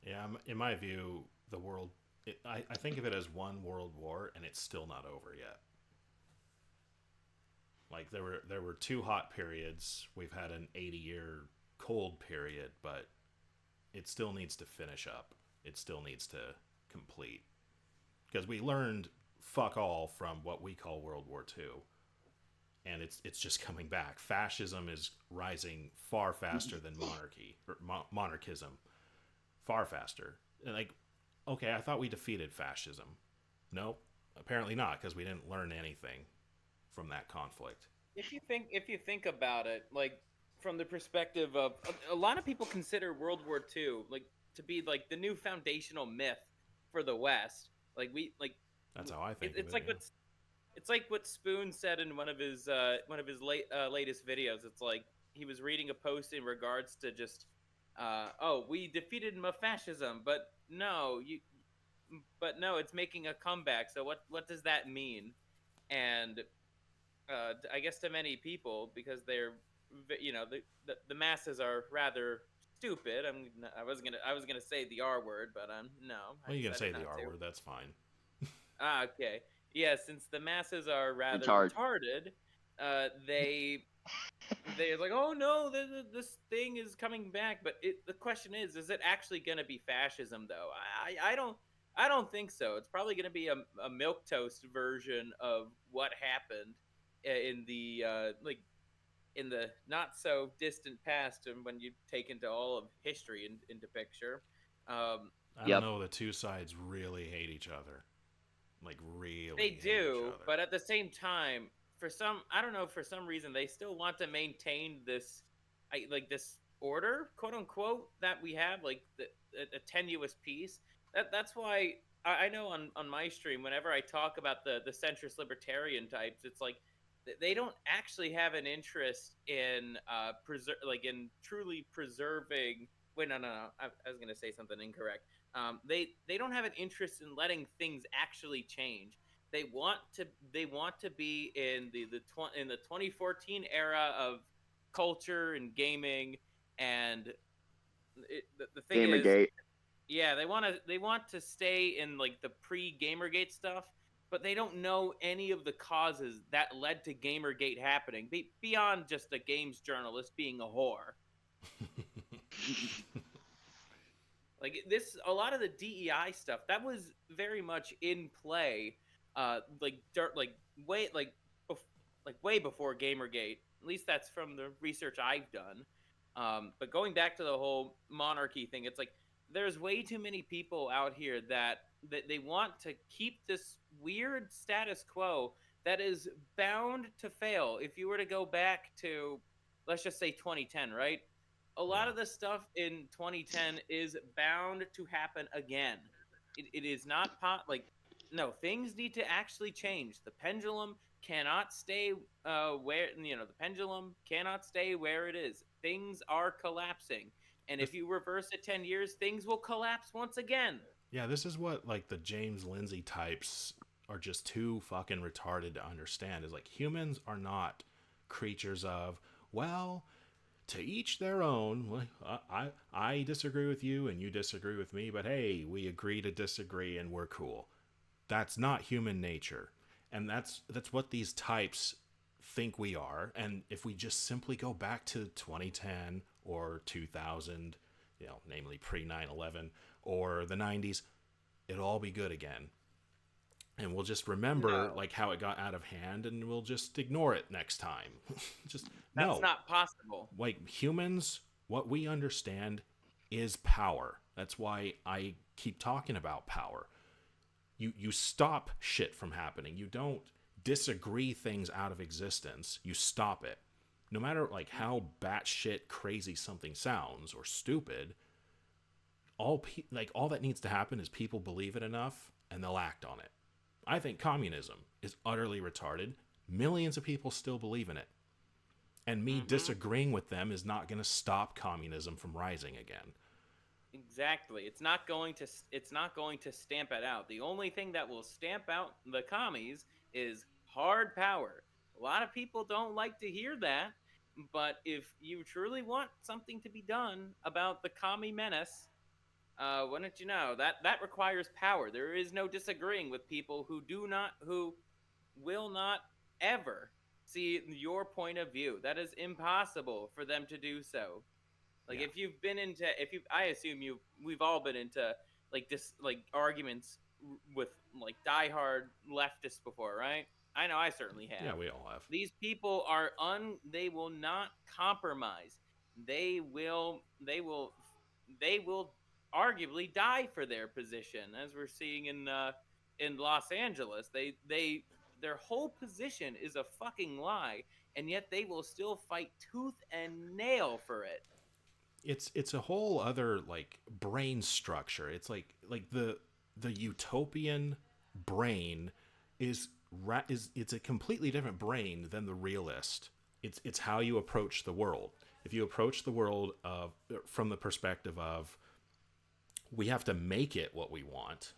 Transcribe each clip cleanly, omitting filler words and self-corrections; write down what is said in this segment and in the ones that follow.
Yeah, in my view, the world. I think of it as one world war, and it's still not over yet. Like there were two hot periods. We've had an 80-year cold period, but it still needs to finish up. It still needs to complete because we learned fuck all from what we call World War II, and it's just coming back. Fascism is rising far faster than monarchy or monarchism, far faster. And like, okay, I thought we defeated fascism. No, apparently not, because we didn't learn anything from that conflict. If you think about it, like from the perspective of a lot of people consider World War II like to be like the new foundational myth for the West. Like we like That's how I it, think of it's it. like Yeah. what Spoon said in one of his latest videos. It's like he was reading a post in regards to just oh, we defeated fascism, but no, it's making a comeback. So what does that mean? And I guess to many people, because they're the masses are rather stupid. I was gonna say the R word, but no, I Well, you can decided say the not R to. word. That's fine. Okay. Yeah, since the masses are rather Retard. retarded, they're like, oh no, this thing is coming back. But the question is it actually going to be fascism though? I don't think so. It's probably going to be a milk toast version of what happened in the in the not so distant past, and when you take into all of history into picture. Um, I don't Yep. know. The two sides really hate each other. Like, They really hate each do, other. but at the same time, I don't know, for some reason they still want to maintain this, like this order, quote unquote, that we have, like a tenuous piece. That's why I know on my stream, whenever I talk about the centrist libertarian types, it's like they don't actually have an interest in like in truly preserving. Wait, no, no, no. I was gonna say something incorrect. They don't have an interest in letting things actually change. They want to be in the 2014 era of culture and gaming, and the thing is, Gamergate. yeah, they want to stay in like the pre Gamergate stuff, but they don't know any of the causes that led to Gamergate happening, beyond just a games journalist being a whore. Like this, a lot of the DEI stuff that was very much in play, like way like way before Gamergate. At least that's from the research I've done. But going back to the whole monarchy thing, it's like there's way too many people out here that they want to keep this weird status quo that is bound to fail. If you were to go back to, let's just say 2010, right? A lot Yeah. of the stuff in 2010 is bound to happen again. It is not like, no, things need to actually change. The pendulum cannot stay where, the pendulum cannot stay where it is. Things are collapsing, and This, if you reverse it 10 years, things will collapse once again. yeah, this is what, like, the James Lindsay types are just too fucking retarded to understand. Is like, humans are not creatures of, well, to each their own. I disagree with you and you disagree with me, but hey, we agree to disagree and we're cool. That's not human nature. And that's what these types think we are. And if we just simply go back to 2010 or 2000, namely pre 9/11, or the 90s, it'll all be good again. And we'll just remember No, like how it got out of hand and we'll just ignore it next time. Just that's no. not possible. Like, humans, what we understand is power. That's why I keep talking about power. You stop shit from happening. You don't disagree things out of existence. You stop it. No matter like how batshit crazy something sounds or stupid, all that needs to happen is people believe it enough and they'll act on it. I think communism is utterly retarded. Millions of people still believe in it. And me Hmm. disagreeing with them is not going to stop communism from rising again. Exactly. It's not going to stamp it out. The only thing that will stamp out the commies is hard power. A lot of people don't like to hear that, but if you truly want something to be done about the commie menace, Wouldn't you know that requires power? There is no disagreeing with people who will not ever see your point of view. That is impossible for them to do so. Like Yeah. if you've been into if you I assume we've all been into like arguments with like diehard leftists before, right? I know I certainly Yeah, have. we all have. These people they will not compromise. They will arguably die for their position, as we're seeing in Los Angeles. Their whole position is a fucking lie, and yet they will still fight tooth and nail for it. It's a whole other like brain structure. It's like the utopian brain is it's a completely different brain than the realist. It's how you approach the world. If you approach the world of from the perspective of we have to make it what we want,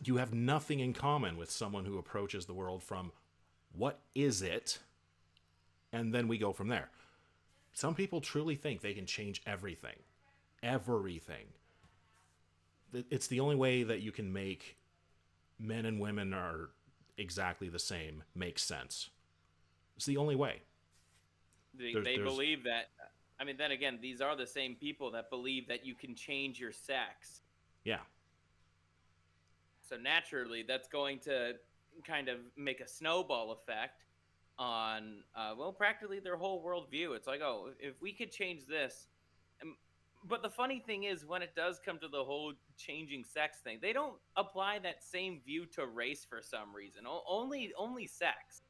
you have nothing in common with someone who approaches the world from what is it, and then we go from there. Some people truly think they can change everything. Everything. It's the only way that you can make men and women are exactly the same make sense. It's the only way. They There's believe that. I mean, then again, these are the same people that believe that you can change your sex. yeah, So naturally, that's going to kind of make a snowball effect on, well, practically their whole worldview. It's like, oh, if we could change this. But the funny thing is, when it does come to the whole changing sex thing, they don't apply that same view to race for some reason. Only sex.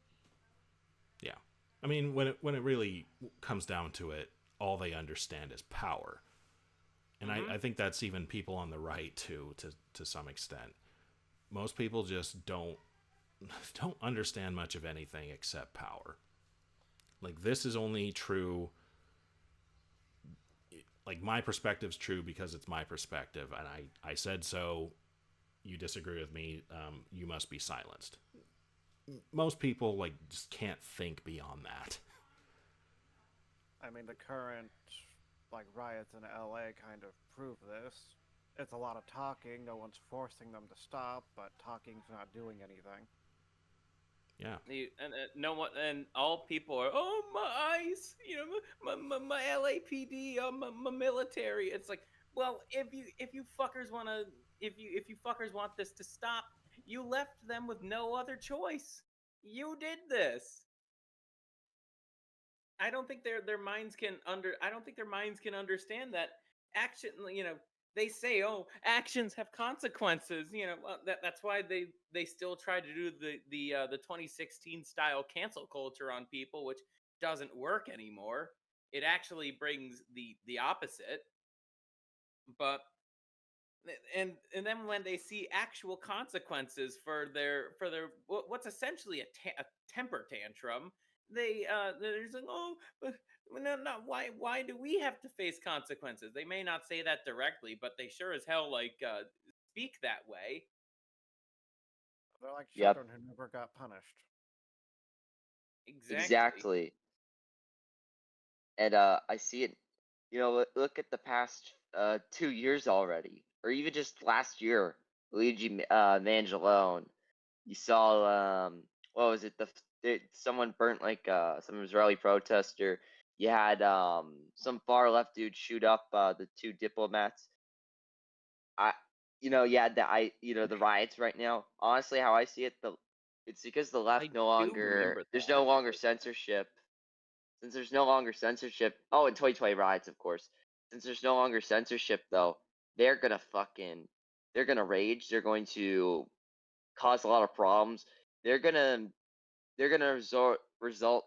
yeah. I mean, when it really comes down to it, all they understand is power, and Mm-hmm. I think that's even people on the right too, to some extent. Most people just don't understand much of anything except power. Like this is only true. Like my perspective's true because it's my perspective, and I said so. You disagree with me, you must be silenced. Most people like just can't think beyond that. I mean, the current like riots in LA kind of prove this. It's a lot of talking. No one's forcing them to stop, but talking's not doing anything. Yeah, And no one and all people are, oh, my ICE, my LAPD, my military. It's like, well, if you fuckers want to if you fuckers want this to stop, you left them with no other choice. You did this. I don't think their minds can understand that action. They say, oh, actions have consequences. Well, that's why they still try to do the 2016 style cancel culture on people, which doesn't work anymore. It actually brings the opposite. But and then when they see actual consequences for their what's essentially a temper tantrum, they're just like, oh, but no, why do we have to face consequences? They may not say that directly, but they sure as hell speak that way. They're like Yep, children who never got punished. Exactly. exactly. And I see it. Look at the past 2 years already, or even just last year. Luigi Mangialone. You saw what was it? Someone burnt like some Israeli protester. You had some far left dude shoot up the two diplomats. I yeah, the riots right now. Honestly, how I see it, it's because the left I no do longer remember there's that. no longer censorship. Since there's no longer censorship, oh, and 2020 riots, of course. Since there's no longer censorship, though, they're gonna rage. They're going to cause a lot of problems. They're gonna, they're gonna result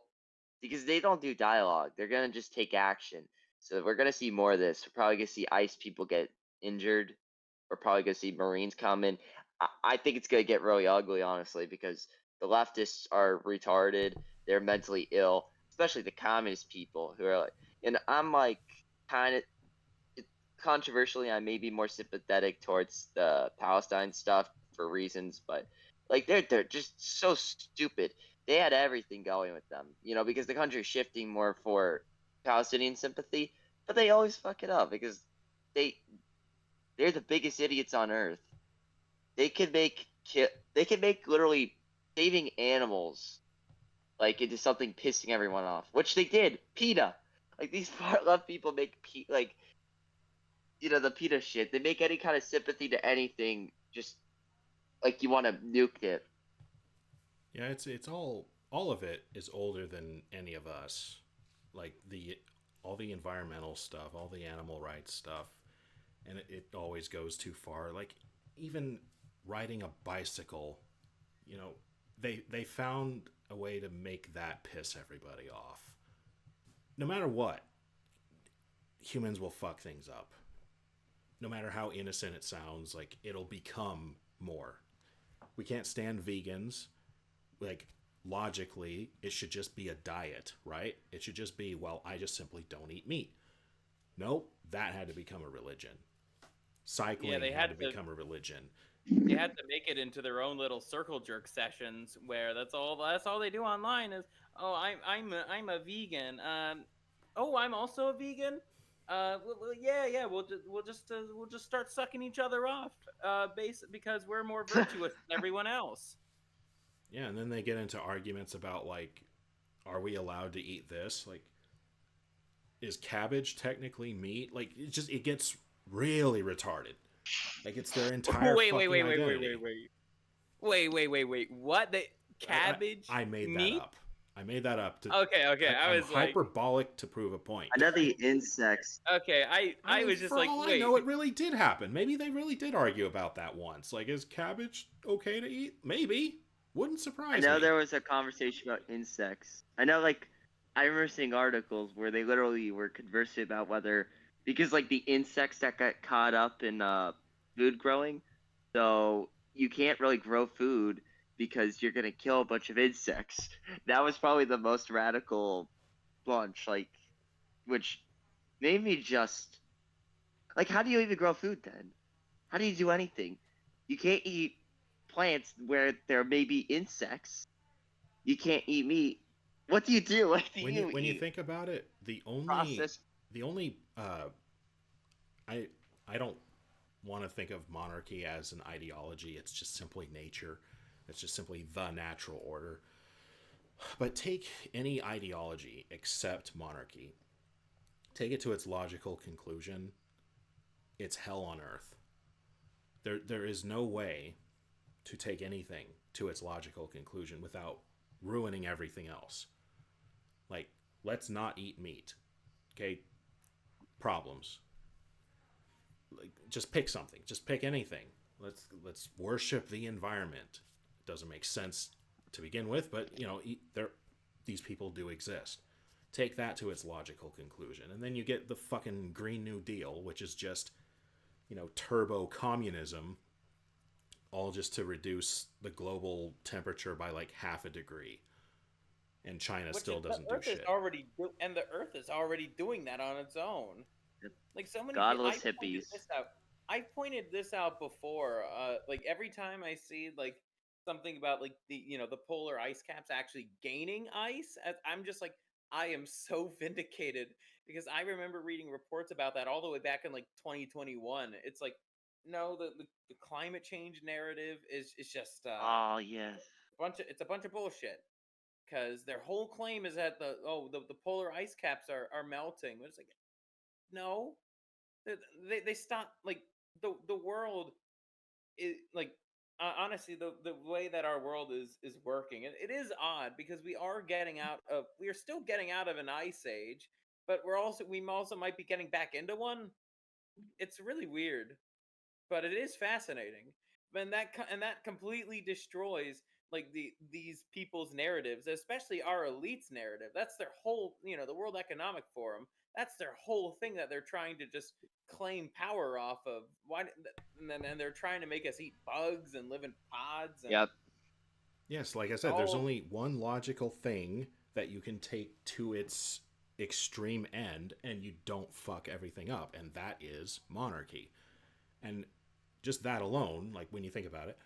because they don't do dialogue. They're gonna just take action. So we're gonna see more of this. We're probably gonna see ICE people get injured. We're probably gonna see Marines come in. I think it's gonna get really ugly, honestly, because the leftists are retarded. They're mentally ill, especially the communist people who are like. And I'm like kind of controversially, I may be more sympathetic towards the Palestine stuff for reasons, but like they're just so stupid. They had everything going with them, because the country's shifting more for Palestinian sympathy, but they always fuck it up because they they're the biggest idiots on earth. They could make literally saving animals like into something pissing everyone off, which they did. PETA, like these far left people make like the PETA shit. They make any kind of sympathy to anything just like you want to nuke it. Yeah, it's all of it is older than any of us. Like the all the environmental stuff, all the animal rights stuff, and it always goes too far. Like even riding a bicycle, they found a way to make that piss everybody off. No matter what, humans will fuck things up. No matter how innocent it sounds, like it'll become more. We can't stand vegans. Like logically, it should just be a diet, right? It should just be, well, I just simply don't eat meat. Nope, that had to become a religion. Cycling had to become a religion. They had to make it into their own little circle jerk sessions where that's all they do online is, oh, I'm a vegan. Oh, I'm also a vegan. Yeah, we'll just start sucking each other off, because we're more virtuous than everyone else. Yeah, and then they get into arguments about like, are we allowed to eat this? Like, is cabbage technically meat? Like, it gets really retarded. Like it's their entire wait, fucking wait, identity. Wait. What? The cabbage? I made meat? that up. I made that up to. Okay. I'm was like hyperbolic to prove a point. I know the insects. Okay, I was just for like, all wait. I know, it really did happen. Maybe they really did argue about that once. Like, is cabbage okay to eat? Maybe. Wouldn't surprise me. I know there was a conversation about insects. I know, like, I remember seeing articles where they literally were conversing about whether, because like the insects that got caught up in food growing, so you can't really grow food because you're gonna kill a bunch of insects. That was probably the most radical plunge, like, which made me just like, how do you even grow food then? How do you do anything? You can't eat plants where there may be insects. You can't eat meat. What do you do? What do when you you, when eat? you think about it, the only Process. I don't want to think of monarchy as an ideology. It's just simply nature. It's just simply the natural order. But take any ideology except monarchy. Take it to its logical conclusion. It's hell on earth. There is no way to take anything to its logical conclusion without ruining everything else. Like, let's not eat meat. Okay? Problems. Like, just pick something. Just pick anything. Let's worship the environment. It doesn't make sense to begin with, but these people do exist. Take that to its logical conclusion, and then you get the fucking Green New Deal, which is just turbo communism, all just to reduce the global temperature by like half a degree. And China still doesn't do shit. And the Earth is already doing that on its own. Like so many godless hippies. I pointed this out before. Like every time I see like something about like the polar ice caps actually gaining ice, I'm just like, I am so vindicated, because I remember reading reports about that all the way back in like 2021. It's like, no, the climate change narrative is just oh yes, it's a bunch of bullshit, because their whole claim is that the polar ice caps are melting. But it's like, no, they stop. Like the world is like, honestly, the way that our world is working, it is odd, because we are still getting out of an ice age, but we also might be getting back into one. It's really weird, but it is fascinating. And that completely destroys like these people's narratives, especially our elites narrative. That's their whole, the World Economic Forum. That's their whole thing that they're trying to just claim power off of. And they're trying to make us eat bugs and live in pods. And yep. Yes, like I said, there's only one logical thing that you can take to its extreme end, and you don't fuck everything up, and that is monarchy. And just that alone, like when you think about it,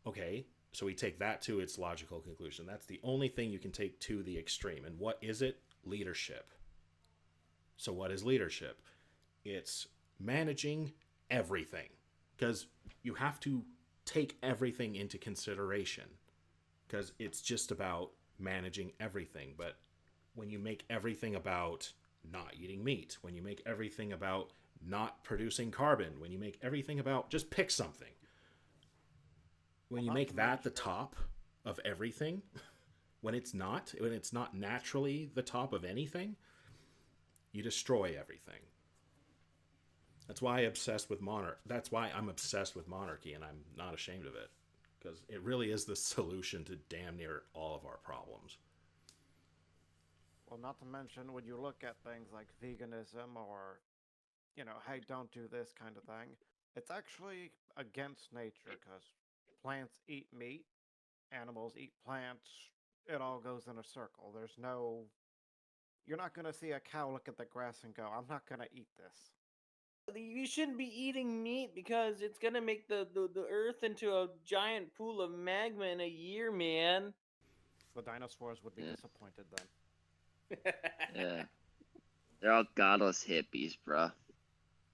okay, so we take that to its logical conclusion. That's the only thing you can take to the extreme. And what is it? Leadership. So what is leadership? It's managing everything. because you have to take everything into consideration, because it's just about managing everything. But when you make everything about not eating meat, when you make everything about not producing carbon, when you make everything about just pick something, when you make that the top of everything, when it's not naturally the top of anything, you destroy everything. That's why That's why I'm obsessed with monarchy, and I'm not ashamed of it, because it really is the solution to damn near all of our problems. Well, not to mention when you look at things like veganism or, hey, don't do this kind of thing, it's actually against nature because plants eat meat, animals eat plants. It all goes in a circle. You're not going to see a cow look at the grass and go, I'm not going to eat this. You shouldn't be eating meat because it's gonna make the earth into a giant pool of magma in a year, man. The dinosaurs would be Yeah. disappointed then. Yeah. They're all godless hippies, bruh.